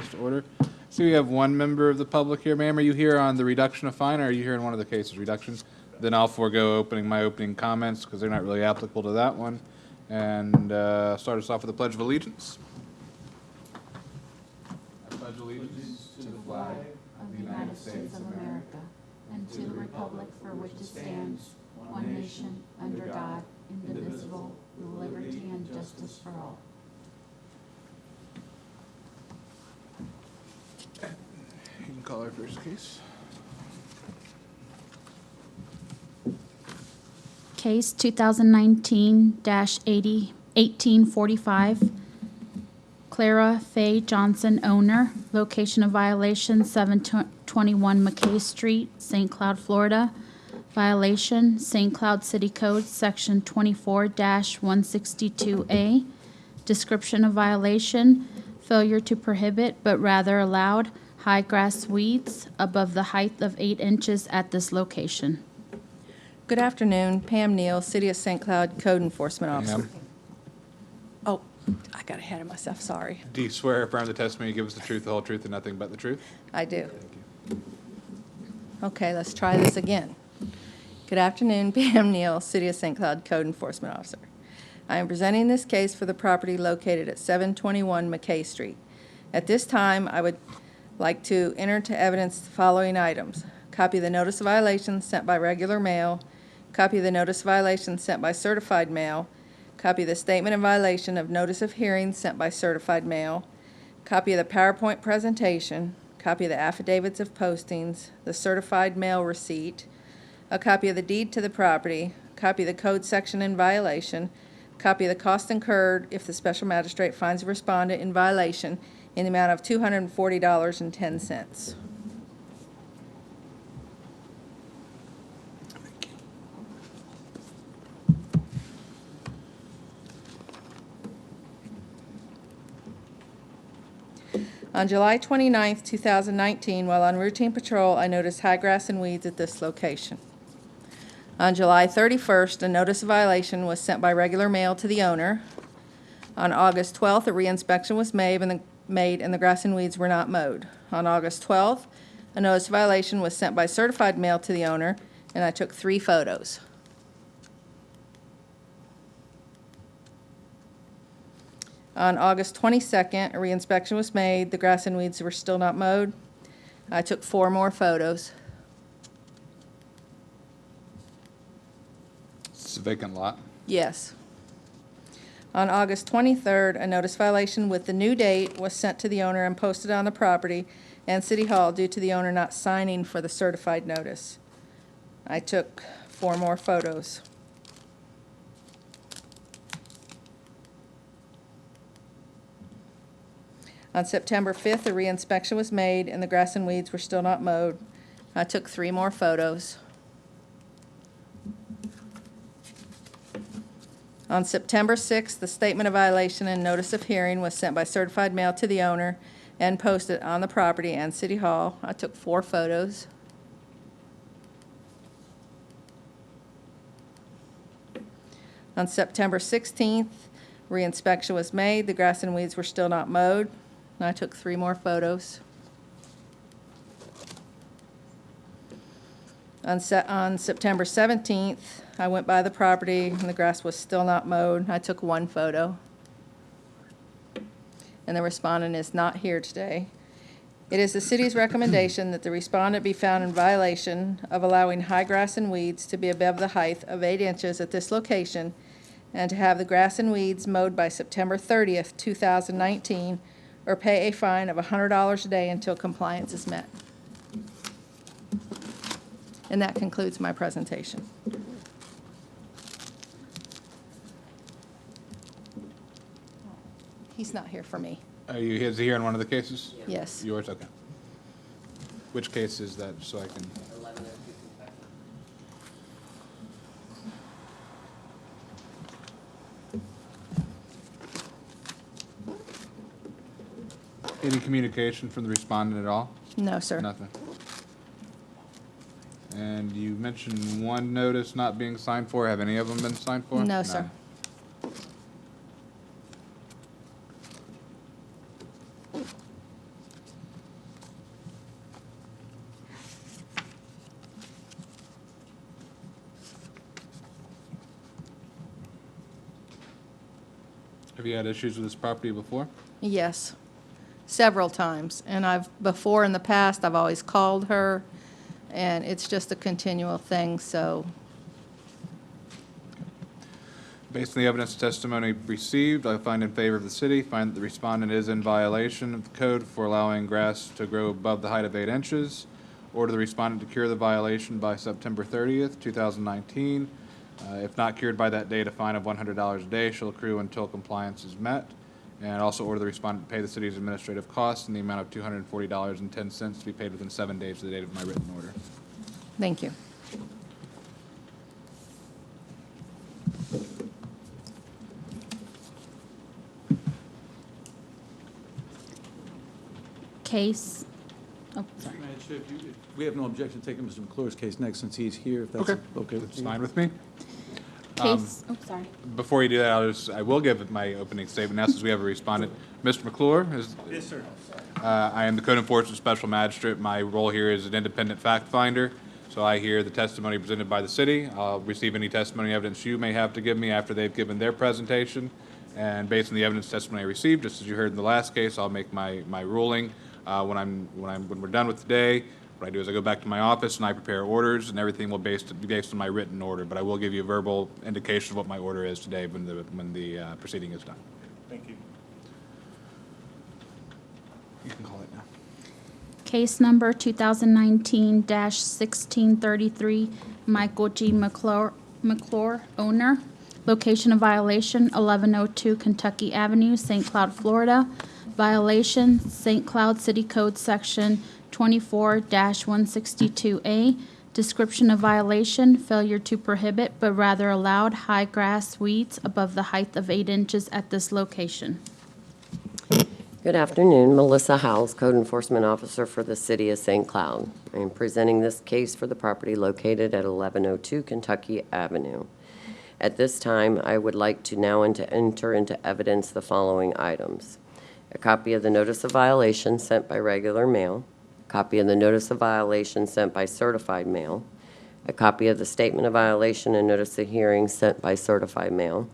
request to order. So we have one member of the public here. Ma'am, are you here on the reduction of fine, or are you here in one of the cases, reductions? Then I'll forego my opening comments, because they're not really applicable to that one. And start us off with the Pledge of Allegiance. I pledge allegiance To the flag of the United States of America and to the republic for which it stands, one nation, under God, indivisible, with liberty and justice for all. You can call our first case. Case 2019-1845, Clara Faye Johnson, owner, location of violation 721 McKay Street, St. Cloud, Florida. Violation, St. Cloud City Code, Section 24-162A. Description of violation, failure to prohibit but rather allowed high grass weeds above the height of 8 inches at this location. Good afternoon, Pam Neal, City of St. Cloud Code Enforcement Officer. Ma'am, Oh, I got ahead of myself, sorry. do you swear or affirm the testimony you give us the truth, the whole truth, and nothing but the truth? I do. Thank you. Okay, let's try this again. Good afternoon, Pam Neal, City of St. Cloud Code Enforcement Officer. I am presenting this case for the property located at 721 McKay Street. At this time, I would like to enter into evidence the following items. Copy of the notice of violation sent by regular mail, copy of the notice of violation sent by certified mail, copy of the statement of violation of notice of hearing sent by certified mail, copy of the PowerPoint presentation, copy of the affidavits of postings, the certified mail receipt, a copy of the deed to the property, copy of the code section in violation, copy of the cost incurred if the special magistrate finds a respondent in violation in the amount of $240.10. On July 29, 2019, while on routine patrol, I noticed high grass and weeds at this location. On July 31st, a notice of violation was sent by regular mail to the owner. On August 12th, a reinspection was made and the grass and weeds were not mowed. On August 12th, a notice of violation was sent by certified mail to the owner, and I took 3 photos. On August 22nd, a reinspection was made. The grass and weeds were still not mowed. I took 4 more photos. It's a vacant lot. Yes. On August 23rd, a notice violation with the new date was sent to the owner and posted on the property and City Hall due to the owner not signing for the certified notice. I took 4 more photos. On September 5th, a reinspection was made and the grass and weeds were still not mowed. I took 3 more photos. On September 6th, the statement of violation and notice of hearing was sent by certified mail to the owner and posted on the property and City Hall. I took 4 photos. On September 16th, reinspection was made. The grass and weeds were still not mowed. I took 3 more photos. On September 17th, I went by the property and the grass was still not mowed. I took 1 photo. And the respondent is not here today. It is the city's recommendation that the respondent be found in violation of allowing high grass and weeds to be above the height of 8 inches at this location and to have the grass and weeds mowed by September 30th, 2019, or pay a fine of $100 a day until compliance is met. And that concludes my presentation. He's not here for me. Is he here in one of the cases? Yes. Yours? Okay. Which case is that, so I can? 11 Any communication from the respondent at all? No, sir. Nothing. And you mentioned 1 notice not being signed for. Have any of them been signed for? No, sir. Have you had issues with this property before? Yes, several times. And before in the past, I've always called her, and it's just a continual thing, so Based on the evidence and testimony received, I find in favor of the city, find that the respondent is in violation of the code for allowing grass to grow above the height of 8 inches. Order the respondent to cure the violation by September 30th, 2019. If not cured by that date, a fine of $100 a day shall accrue until compliance is met. And also order the respondent to pay the city's administrative costs in the amount of $240.10 to be paid within 7 days of the date of my written order. thank you. Case, oh, sorry. Madam Chair, if we have no objection to taking Mr. McClure's case next since he's here, if that's Okay. okay with It's you. fine with me. Case, oh, sorry. Before you do that, I will give my opening statement now since we have a respondent. Mr. McClure, Yes, sir. I am the Code Enforcement Special Magistrate. My role here is an independent fact finder. So I hear the testimony presented by the city. I'll receive any testimony evidence you may have to give me after they've given their presentation. And based on the evidence testimony I received, just as you heard in the last case, I'll make my ruling. When we're done with the day, what I do is I go back to my office and I prepare orders, and everything will be based on my written order. But I will give you a verbal indication of what my order is today when the proceeding is done. Thank you. You can call it now. Case number 2019-1633, Michael G. McClure, owner. Location of violation, 1102 Kentucky Avenue, St. Cloud, Florida. Violation, St. Cloud City Code Section 24-162A. Description of violation, failure to prohibit but rather allowed high grass weeds above the height of 8 inches at this location. Good afternoon, Melissa Howells, Code Enforcement Officer for the City of St. Cloud. I am presenting this case for the property located at 1102 Kentucky Avenue. At this time, I would like to now enter into evidence the following items: a copy of the notice of violation sent by regular mail, a copy of the notice of violation sent by certified mail, a copy of the statement of violation and notice of hearing sent by certified mail,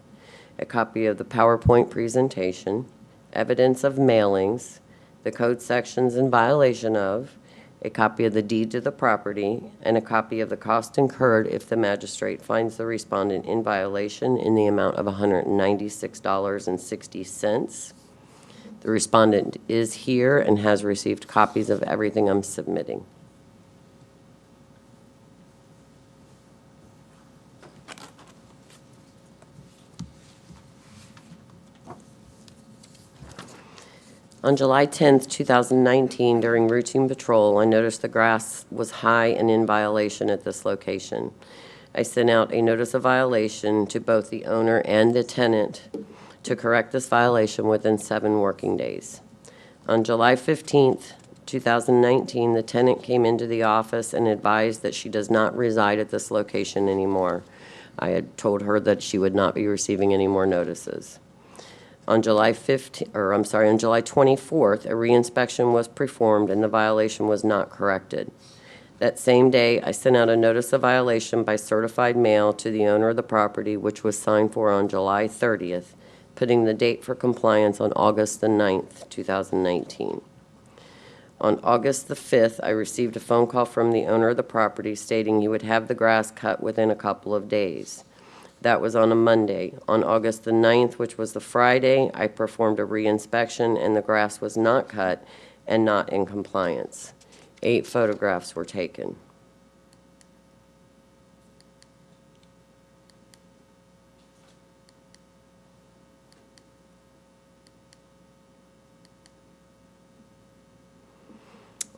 a copy of the PowerPoint presentation, evidence of mailings, the code sections in violation of, a copy of the deed to the property, and a copy of the cost incurred if the magistrate finds the respondent in violation in the amount of $196.60. The respondent is here and has received copies of everything I'm submitting. On July 10th, 2019, during routine patrol, I noticed the grass was high and in violation at this location. I sent out a notice of violation to both the owner and the tenant to correct this violation within 7 working days. On July 15th, 2019, the tenant came into the office and advised that she does not reside at this location anymore. I had told her that she would not be receiving any more notices. On July 24th, a reinspection was performed and the violation was not corrected. That same day, I sent out a notice of violation by certified mail to the owner of the property, which was signed for on July 30th, putting the date for compliance on August the 9th, 2019. On August the 5th, I received a phone call from the owner of the property stating he would have the grass cut within a couple of days. That was on a Monday. On August the 9th, which was the Friday, I performed a reinspection and the grass was not cut and not in compliance. 8 photographs were taken.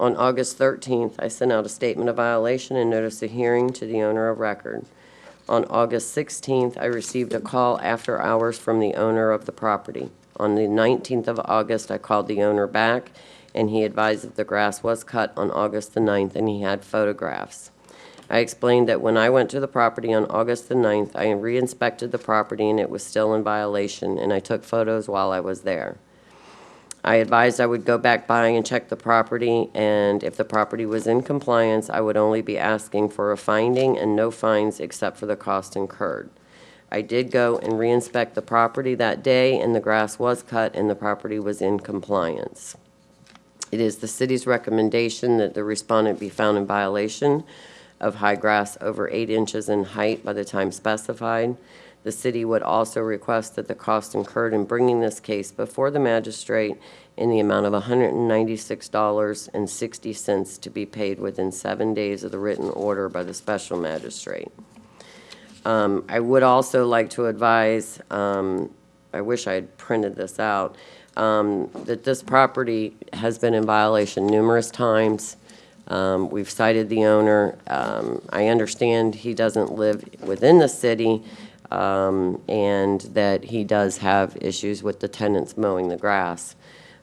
On August 13th, I sent out a statement of violation and notice of hearing to the owner of record. On August 16th, I received a call after hours from the owner of the property. On the 19th of August, I called the owner back, and he advised that the grass was cut on August the 9th, and he had photographs. I explained that when I went to the property on August the 9th, I re-inspected the property, and it was still in violation, and I took photos while I was there. I advised I would go back by and check the property, and if the property was in compliance, I would only be asking for a finding and no fines except for the cost incurred. I did go and re-inspect the property that day, and the grass was cut and the property was in compliance. It is the city's recommendation that the respondent be found in violation of high grass over 8 inches in height by the time specified. The city would also request that the cost incurred in bringing this case before the magistrate in the amount of $196.60 to be paid within 7 days of the written order by the special magistrate. I would also like to advise, I wish I had printed this out, that this property has been in violation numerous times. We've cited the owner. I understand he doesn't live within the city, and that he does have issues with the tenants mowing the grass.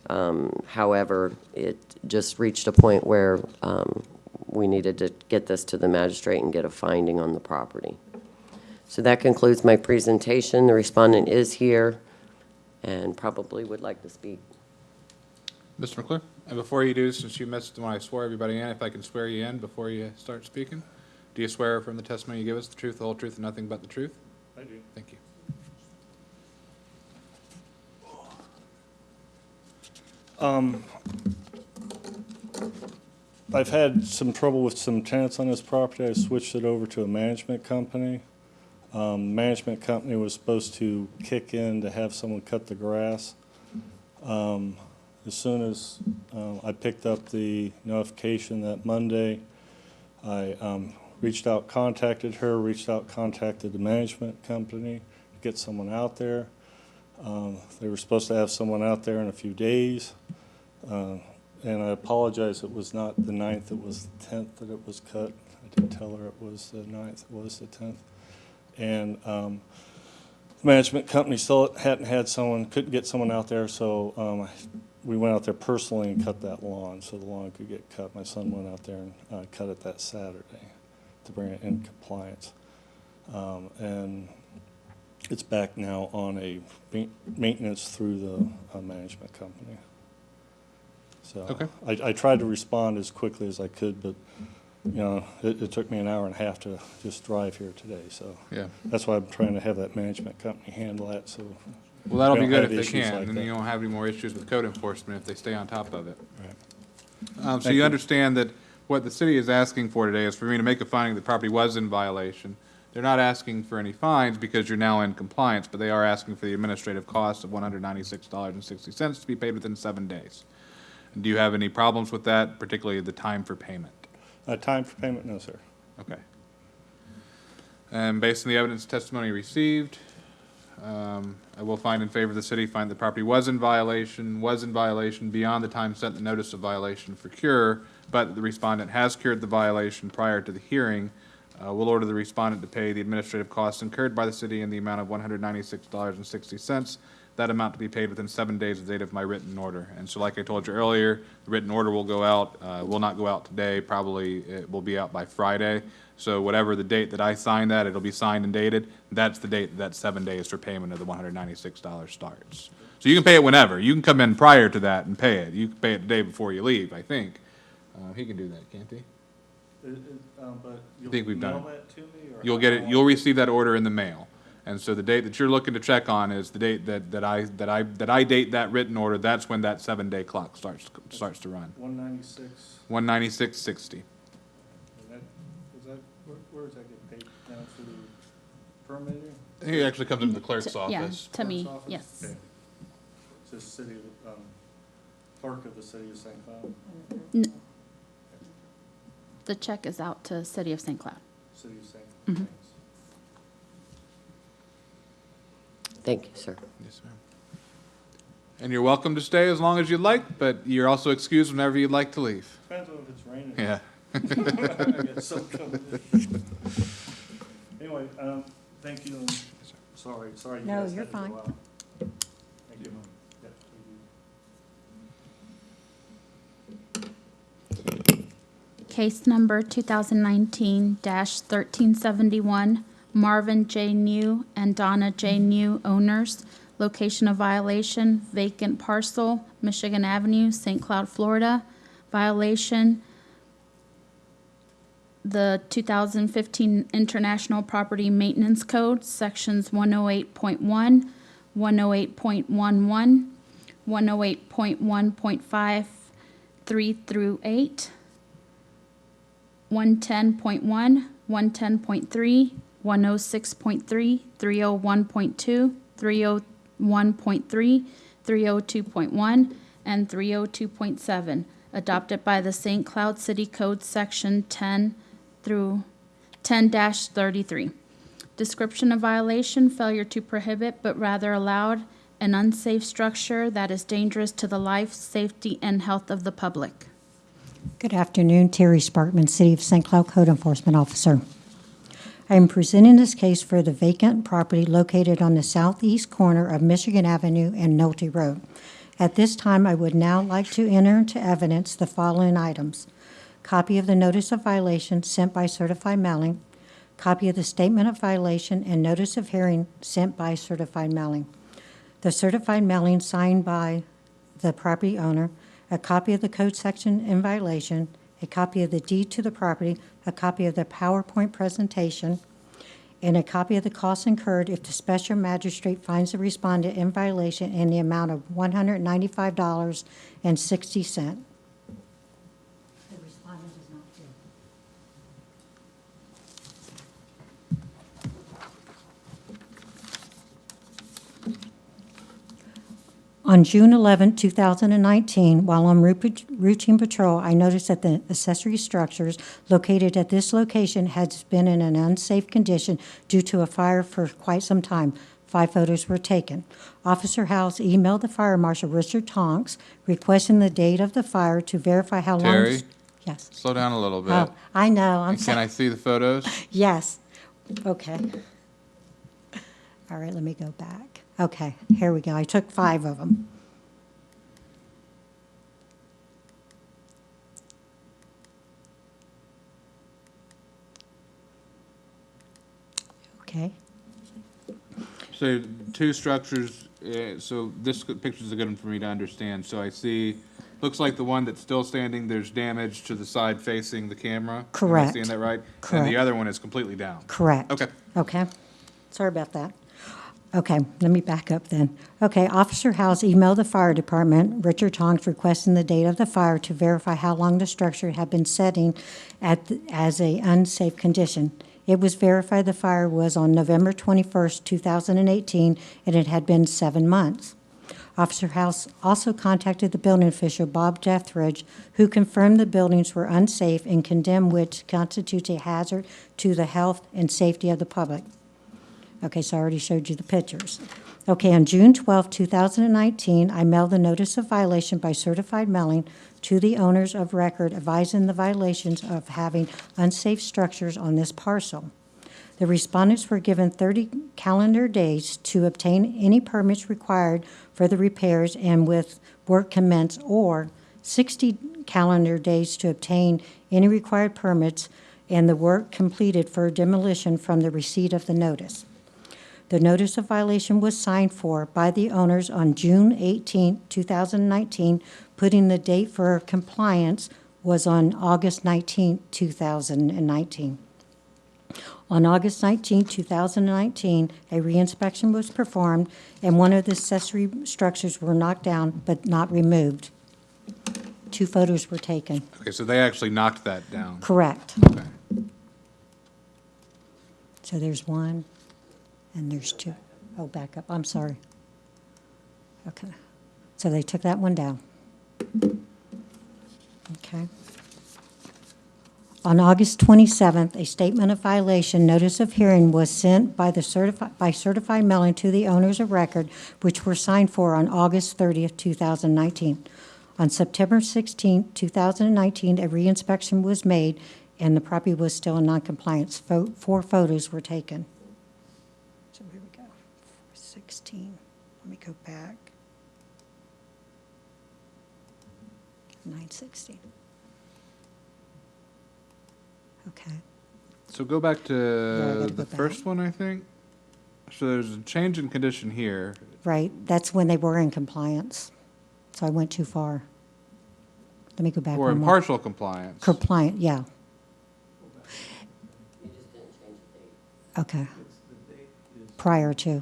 However, it just reached a point where we needed to get this to the magistrate and get a finding on the property. So that concludes my presentation. The respondent is here and probably would like to speak. Mr. McClure, and before you do, since you missed when I swore everybody in, if I can swear you in before you start speaking, do you swear from the testimony you give us the truth, the whole truth, and nothing but the truth? I do. Thank you. I've had some trouble with some tenants on this property. I switched it over to a management company. Management company was supposed to kick in to have someone cut the grass. As soon as I picked up the notification that Monday, I reached out, contacted her, contacted the management company to get someone out there. They were supposed to have someone out there in a few days. And I apologize, it was not the 9th, it was the 10th that it was cut. I did tell her it was the 9th, it was the 10th. And the management company still hadn't had someone, couldn't get someone out there, so we went out there personally and cut that lawn so the lawn could get cut. My son went out there and cut it that Saturday to bring it in compliance. And it's back now on a maintenance through the management company. So Okay. I tried to respond as quickly as I could, but you know, it took me an hour and a half to just drive here today. So Yeah. that's why I'm trying to have that management company handle that. So Well, that'll we be don't good have if they issues can, like and that. you won't have any more issues with code enforcement if they stay on top of it. Right. So Thank you you. understand that what the city is asking for today is for me to make a finding the property was in violation. They're not asking for any fines because you're now in compliance, but they are asking for the administrative cost of $196.60 to be paid within 7 days. Do you have any problems with that, particularly the time for payment? Time for payment? No, sir. Okay. And based on the evidence testimony received, I will find in favor of the city, find the property was in violation beyond the time set the notice of violation for cure, but the respondent has cured the violation prior to the hearing. We'll order the respondent to pay the administrative costs incurred by the city in the amount of $196.60. That amount to be paid within 7 days of the date of my written order. And so like I told you earlier, the written order will go out, will not go out today, probably it will be out by Friday. So whatever the date that I sign that, it'll be signed and dated, that's the date that 7 days for payment of the $196 starts. So you can pay it whenever. You can come in prior to that and pay it. You can pay it the day before you leave, I think. He can do that, can't he? But you'll think we've done that to me? You'll get it, you'll receive that order in the mail. And so the date that you're looking to check on is the date that I date that written order, that's when that 7-day clock starts to run. 196. 196.60. Where does that get paid? Down through permitting? I think it actually comes into the clerk's Yeah, office. to me, Clerk's office? yes. Okay. It's just city, clerk of the city of St. Cloud, N- The check is out to City of St. Cloud. city of St. Mhm. Thank you, sir. Yes, ma'am. And you're welcome to stay as long as you'd like, but you're also excused whenever you'd like to leave. Depends on if it's raining. Yeah. I got some coming in. Anyway, thank you, and sorry you No, guys you're had to go fine. out. Thank you. Yep, thank you. Case number 2019-1371, Marvin J. New and Donna J. New owners. Location of violation, vacant parcel, Michigan Avenue, St. Cloud, Florida. Violation the 2015 International Property Maintenance Code, Sections 108.1, 108.11, 108.1.5, 3 through 8, 110.1, 110.3, 106.3, 301.2, 301.3, 302.1, and 302.7, adopted by the St. Cloud City Code Section 10 through 10-33. Description of violation: failure to prohibit but rather allowed an unsafe structure that is dangerous to the life, safety, and health of the public. Good afternoon, Terry Sparkman, City of St. Cloud Code Enforcement Officer. I am presenting this case for the vacant property located on the southeast corner of Michigan Avenue and Nolte Road. At this time, I would now like to enter into evidence the following items: copy of the notice of violation sent by certified mailing, copy of the statement of violation and notice of hearing sent by certified mailing, the certified mailing signed by the property owner, a copy of the code section in violation, a copy of the deed to the property, a copy of the PowerPoint presentation, and a copy of the costs incurred if the special magistrate finds the respondent in violation in the amount of $195.60. The respondent is not here. On June 11, 2019, while on routine patrol, I noticed that the accessory structures located at this location had been in an unsafe condition due to a fire for quite some time. 5 photos were taken. Officer House emailed the Fire Marshal, Richard Tonks, requesting the date of the fire to verify how long... Terry? Yes. Slow down a little bit. Oh, I know, I'm And can sorry. I see the photos? Yes. Okay. All right, let me go back. Okay, here we go. I took 5 of them. Okay. So 2 structures, so this picture's a good one for me to understand. So I see, looks like the one that's still standing, there's damage to the side facing the camera. Am I Correct. seeing that right? And Correct. the other one is completely down. Correct. Okay. Okay. Sorry about that. Okay, let me back up then. Okay, Officer House emailed the fire department, Richard Tonks, requesting the date of the fire to verify how long the structure had been setting as a unsafe condition. It was verified the fire was on November 21st, 2018, and it had been 7 months. Officer House also contacted the building official, Bob Dethridge, who confirmed the buildings were unsafe and condemned which constitutes a hazard to the health and safety of the public. Okay, so I already showed you the pictures. Okay, on June 12, 2019, I mailed the notice of violation by certified mailing to the owners of record advising the violations of having unsafe structures on this parcel. The respondents were given 30 calendar days to obtain any permits required for the repairs and with work commenced, or 60 calendar days to obtain any required permits and the work completed for demolition from the receipt of the notice. The notice of violation was signed for by the owners on June 18, 2019, putting the date for compliance was on August 19, 2019. On August 19, 2019, a reinspection was performed and one of the accessory structures were knocked down but not removed. 2 photos were taken. Okay, so they actually knocked that down. Correct. Okay. So there's 1. And there's 2. Oh, back up. I'm sorry. Okay. So they took that one down. Okay. On August 27th, a statement of violation notice of hearing was sent by certified mailing to the owners of record, which were signed for on August 30th, 2019. On September 16th, 2019, a reinspection was made, and the property was still in noncompliance. 4 photos were taken. So here we go, 416, let me go back. 916. Okay, So go back Yeah, I to gotta the go first back. one, I think. So there's a change in condition here. right, that's when they were in compliance, so I went too far. Let me go back Or one in more. partial compliance. Compliant, yeah. Okay. Prior to.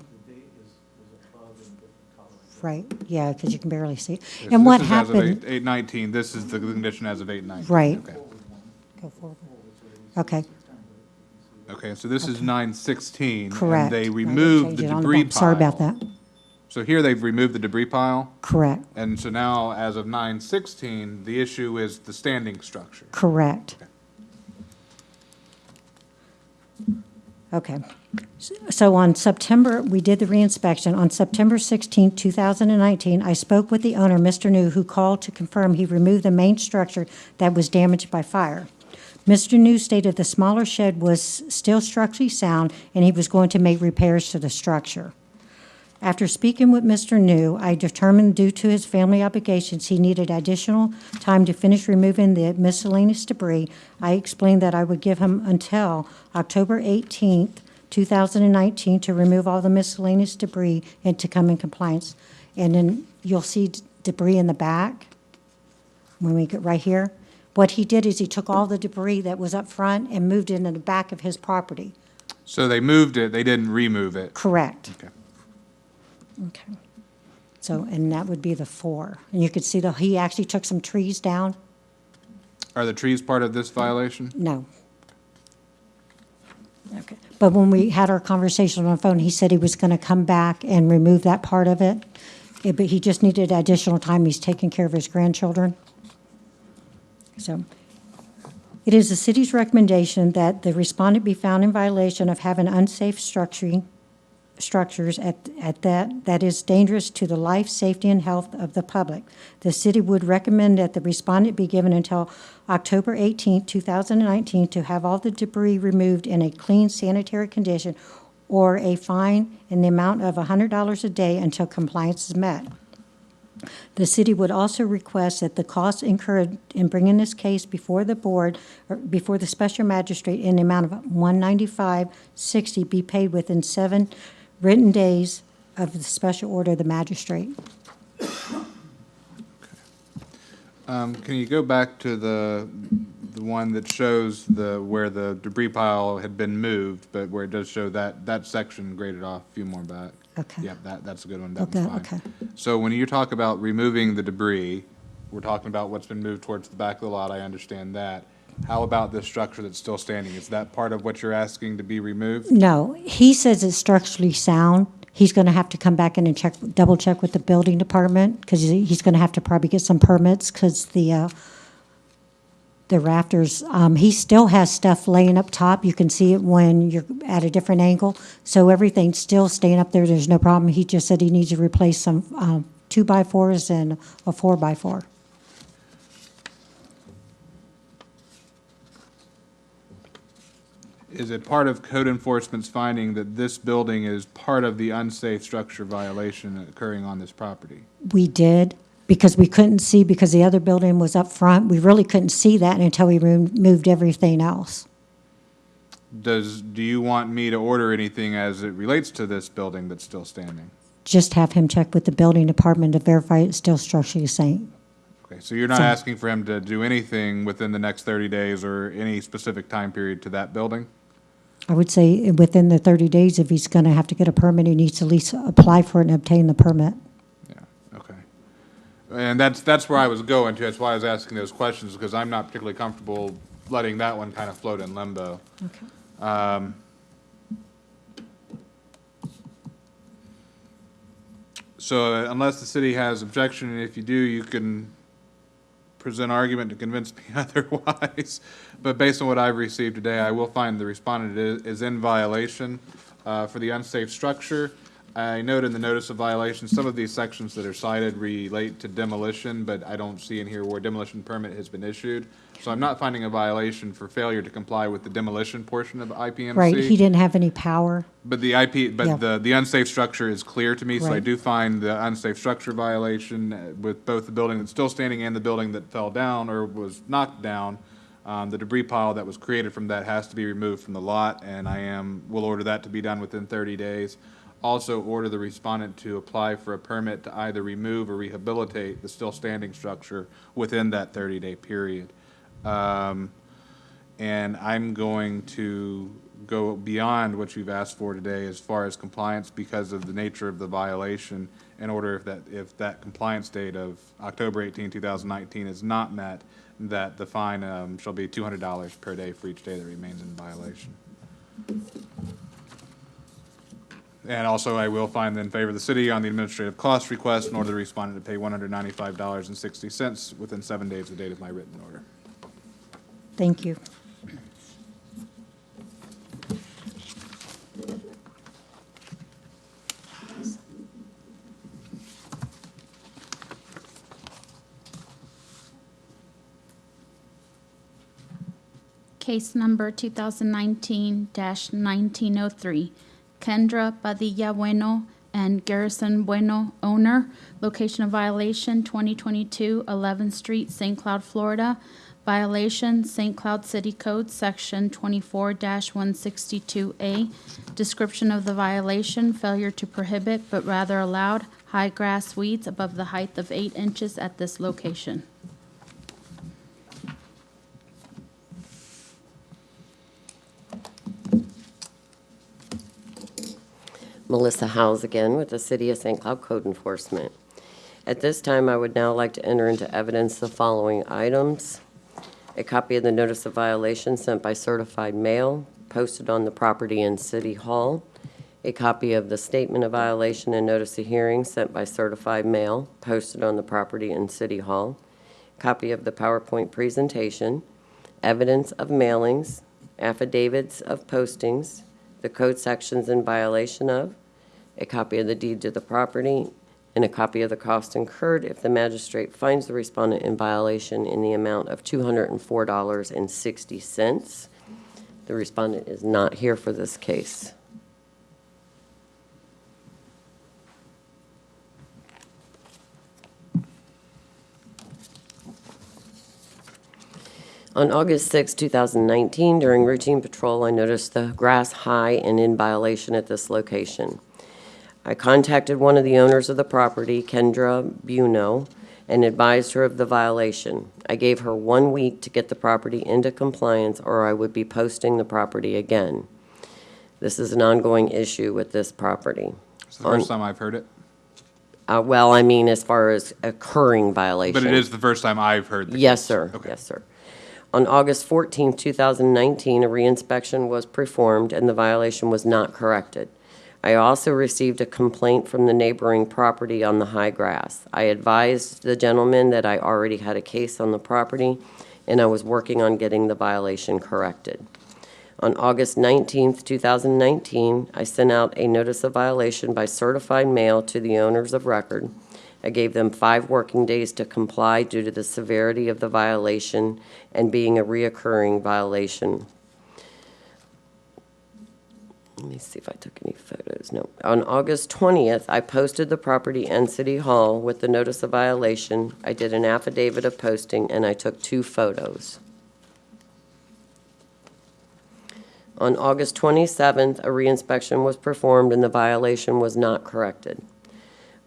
Right, yeah, because you can barely see. Yes, And what this is as of happened? 8/19, this is the condition as of 8/19. Right. Okay. Go forward. Okay, Okay, so this is 9/16. correct. And they I did removed change the it on debris bottom. Sorry about pile. that. So here they've removed the debris pile, Correct, and so now, as of 9/16, the issue is the standing structure. correct. Okay. So on September, we did the reinspection. On September 16, 2019, I spoke with the owner, Mr. New, who called to confirm he removed the main structure that was damaged by fire. Mr. New stated the smaller shed was still structurally sound and he was going to make repairs to the structure. After speaking with Mr. New, I determined due to his family obligations, he needed additional time to finish removing the miscellaneous debris. I explained that I would give him until October 18th, 2019 to remove all the miscellaneous debris and to come in compliance. And then you'll see debris in the back when we get right here. What he did is he took all the debris that was up front and moved it in the back of his property. So they moved it, they didn't remove it. Correct. Okay. Okay. So, and that would be the 4. And you could see he actually took some trees down. Are the trees part of this violation? No. Okay. But when we had our conversation on the phone, he said he was going to come back and remove that part of it. But he just needed additional time. He's taking care of his grandchildren. So it is the city's recommendation that the respondent be found in violation of having unsafe structures that is dangerous to the life, safety, and health of the public. The city would recommend that the respondent be given until October 18, 2019 to have all the debris removed in a clean sanitary condition or a fine in the amount of $100 a day until compliance is met. The city would also request that the costs incurred in bringing this case before the board, or before the special magistrate, in the amount of $195.60 be paid within 7 written days of the special order of the magistrate. Can you go back to the one that shows where the debris pile had been moved, but where it does show that section graded off a few more back? Okay. Yep, that's a good one. That Okay, one's fine. okay. So when you talk about removing the debris, we're talking about what's been moved towards the back of the lot, I understand that. How about this structure that's still standing? Is that part of what you're asking to be removed? No, he says it's structurally sound. He's going to have to come back in and double check with the building department, because he's going to have to probably get some permits, because the rafters, he still has stuff laying up top. You can see it when you're at a different angle. So everything's still staying up there. There's no problem. He just said he needs to replace some 2x4s and a 4x4. Is it part of code enforcement's finding that this building is part of the unsafe structure violation occurring on this property? We did, because we couldn't see, because the other building was up front. We really couldn't see that until we moved everything else. Do you want me to order anything as it relates to this building that's still standing? Just have him check with the building department to verify it's still structurally safe. Okay, so you're not So- asking for him to do anything within the next 30 days or any specific time period to that building? I would say within the 30 days, if he's going to have to get a permit, he needs to at least apply for it and obtain the permit. Yeah, okay. And that's where I was going to. That's why I was asking those questions, because I'm not particularly comfortable letting that one kind of float in limbo. Okay. So unless the city has objection, and if you do, you can present argument to convince me otherwise. But based on what I've received today, I will find the respondent is in violation for the unsafe structure. I note in the notice of violation, some of these sections that are cited relate to demolition, but I don't see in here where demolition permit has been issued. So I'm not finding a violation for failure to comply with the demolition portion of the IPMC. Right, he didn't have any power. But Yeah. the unsafe structure is clear to me, so I Right. do find the unsafe structure violation with both the building that's still standing and the building that fell down or was knocked down. The debris pile that was created from that has to be removed from the lot, and will order that to be done within 30 days. Also order the respondent to apply for a permit to either remove or rehabilitate the still standing structure within that 30-day period. And I'm going to go beyond what you've asked for today as far as compliance because of the nature of the violation, in order if that compliance date of October 18, 2019 is not met, that the fine shall be $200 per day for each day that remains in violation. And also, I will find in favor of the city on the administrative cost request in order the respondent to pay $195.60 within 7 days of the date of my written order. Thank you. Case number 2019-1903, Kendra Padilla Bueno and Garrison Bueno, owner, location of violation 2022 11th Street, St. Cloud, Florida. Violation, St. Cloud City Code, Section 24-162A. Description of the violation, failure to prohibit but rather allowed high grass weeds above the height of 8 inches at this location. Melissa Howes again with the City of St. Cloud Code Enforcement. At this time, I would now like to enter into evidence the following items. A copy of the notice of violation sent by certified mail, posted on the property in City Hall. A copy of the statement of violation and notice of hearing sent by certified mail, posted on the property in City Hall. Copy of the PowerPoint presentation. Evidence of mailings, affidavits of postings, the code sections in violation of, a copy of the deed to the property, and a copy of the cost incurred if the magistrate finds the respondent in violation in the amount of $204.60. The respondent is not here for this case. On August 6, 2019, during routine patrol, I noticed the grass high and in violation at this location. I contacted one of the owners of the property, Kendra Buno, and advised her of the violation. I gave her 1 week to get the property into compliance, or I would be posting the property again. This is an ongoing issue with this property. It's the first time I've heard it, Well, I mean, as far as occurring violation. but it is the first time I've heard the Yes, case. sir. Okay. Yes, sir. On August 14, 2019, a reinspection was performed and the violation was not corrected. I also received a complaint from the neighboring property on the high grass. I advised the gentleman that I already had a case on the property and I was working on getting the violation corrected. On August 19, 2019, I sent out a notice of violation by certified mail to the owners of record. I gave them 5 working days to comply due to the severity of the violation and being a reoccurring violation. Let me see if I took any photos. No. On August 20th, I posted the property and City Hall with the notice of violation. I did an affidavit of posting, and I took 2 photos. On August 27th, a reinspection was performed and the violation was not corrected.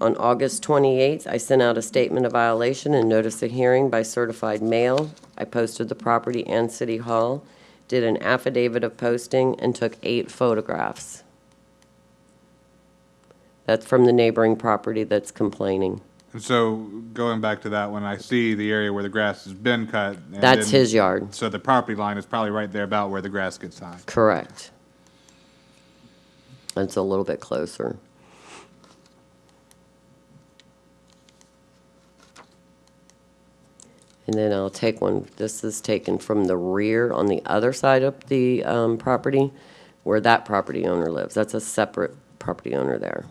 On August 28th, I sent out a statement of violation and notice of hearing by certified mail. I posted the property and City Hall, did an affidavit of posting, and took 8 photographs. That's from the neighboring property that's complaining. And so, going back to that one, I see the area where the grass has been cut. And That's then- his yard. So the property line is probably right there about where the grass gets high. Correct. It's a little bit closer. And then I'll take one, this is taken from the rear on the other side of the property where that property owner lives. That's a separate property owner there.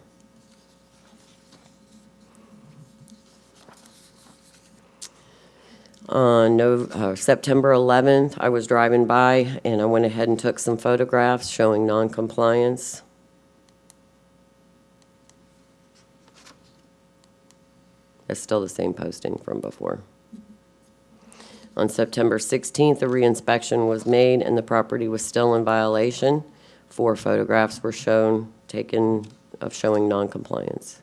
On September 11th, I was driving by and I went ahead and took some photographs showing non-compliance. It's still the same posting from before. On September 16th, a reinspection was made and the property was still in violation. 4 photographs were taken of showing non-compliance.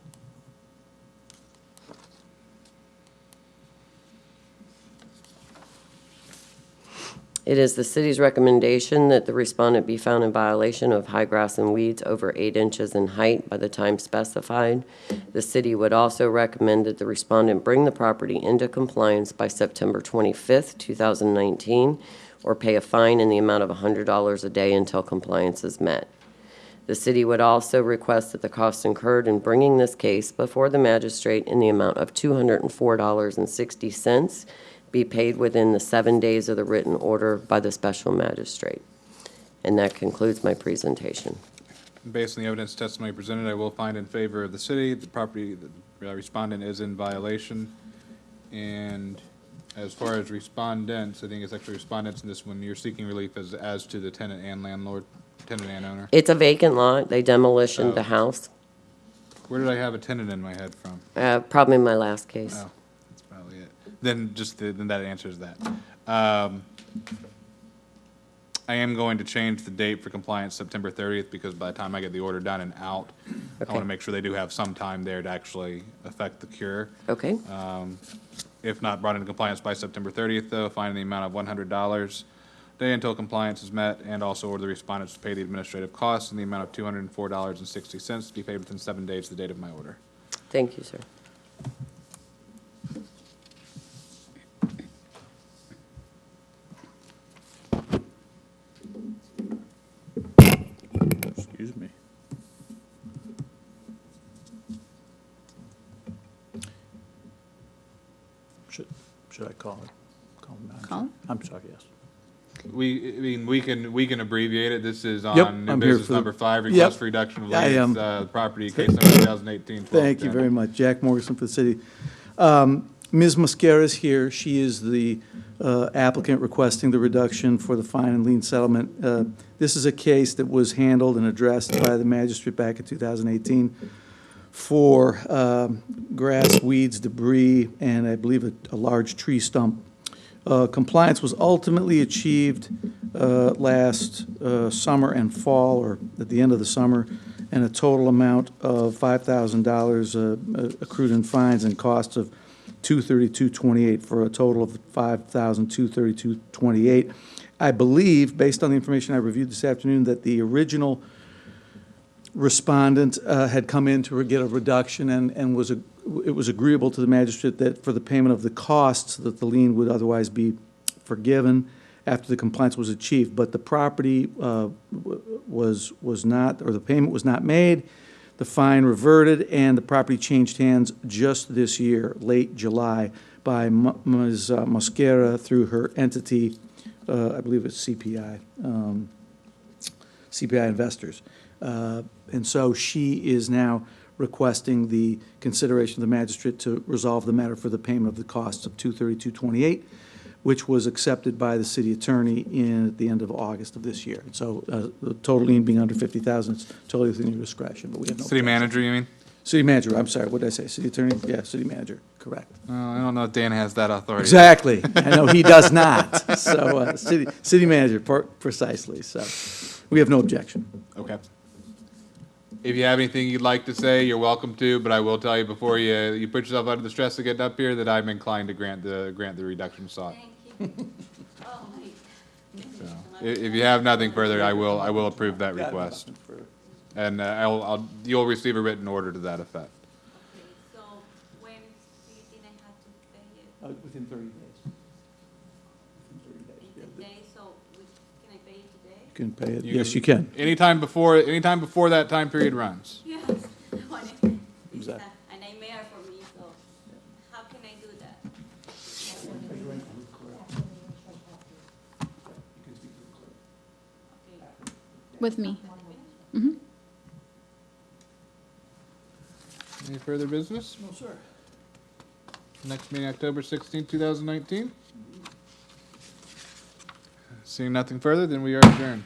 It is the city's recommendation that the respondent be found in violation of high grass and weeds over 8 inches in height by the time specified. The city would also recommend that the respondent bring the property into compliance by September 25th, 2019, or pay a fine in the amount of $100 a day until compliance is met. The city would also request that the cost incurred in bringing this case before the magistrate in the amount of $204.60 be paid within the 7 days of the written order by the special magistrate. And that concludes my presentation. Based on the evidence testimony presented, I will find in favor of the city. The property, the respondent is in violation. And as far as respondents, I think it's actually respondents in this one, you're seeking relief as to the tenant and landlord, tenant and owner. It's a vacant lot. They demolished the house. Where did I have a tenant in my head from? Probably my last case. Oh, that's probably it. Then then that answers that. I am going to change the date for compliance September 30th because by the time I get the order done and out, I want to make sure they do have some time there to actually affect the cure. Okay. If not brought into compliance by September 30th, though, fine in the amount of $100 a day until compliance is met, and also order the respondents to pay the administrative costs in the amount of $204.60 to be paid within 7 days of the date of my order. Thank you, sir. Excuse me. Should I call it? Call him now? Call him? I'm sorry, yes. We can abbreviate it. This is Yep, on new I'm here business for the- number 5, Yep. request for reduction of I am. liens, property, case number 2018-1210. Thank you very much. Jack Morrison for the city. Ms. Mosquera is here. She is the applicant requesting the reduction for the fine and lien settlement. This is a case that was handled and addressed by the magistrate back in 2018 for grass, weeds, debris, and I believe a large tree stump. Compliance was ultimately achieved last summer and fall, or at the end of the summer, and a total amount of $5,000 accrued in fines and costs of $232.28 for a total of $5,232.28. I believe, based on the information I reviewed this afternoon, that the original respondent had come in to get a reduction and it was agreeable to the magistrate that for the payment of the costs that the lien would otherwise be forgiven after the compliance was achieved. But the property was not, or the payment was not made. The fine reverted, and the property changed hands just this year, late July, by Ms. Mosquera through her entity, I believe it's CPI, CPI Investors. And so she is now requesting the consideration of the magistrate to resolve the matter for the payment of the costs of $232.28, which was accepted by the city attorney at the end of August of this year. And so the total lien being under $50,000, it's totally within your discretion, but we have no. City manager, you mean? City manager, I'm sorry, what did I say? City attorney? Yeah, city manager, correct. I don't know if Dan has that authority. Exactly. I know he does not. So city manager, precisely. So we have no objection. Okay. If you have anything you'd like to say, you're welcome to, but I will tell you before you put yourself under the stress of getting up here that I'm inclined to grant the reduction sought. So, if you have nothing further, I will approve that request. And you'll receive a written order to that effect. So when do you think I have to pay it? Within 30 days. Today, so can I pay it today? You can pay it. Yes, you can. Anytime before that time period runs. Yes. Exactly. A nightmare for me, so how can I do that? With me. Any further business? No, sir. Next meeting, October 16, 2019. Seeing nothing further, then we are adjourned.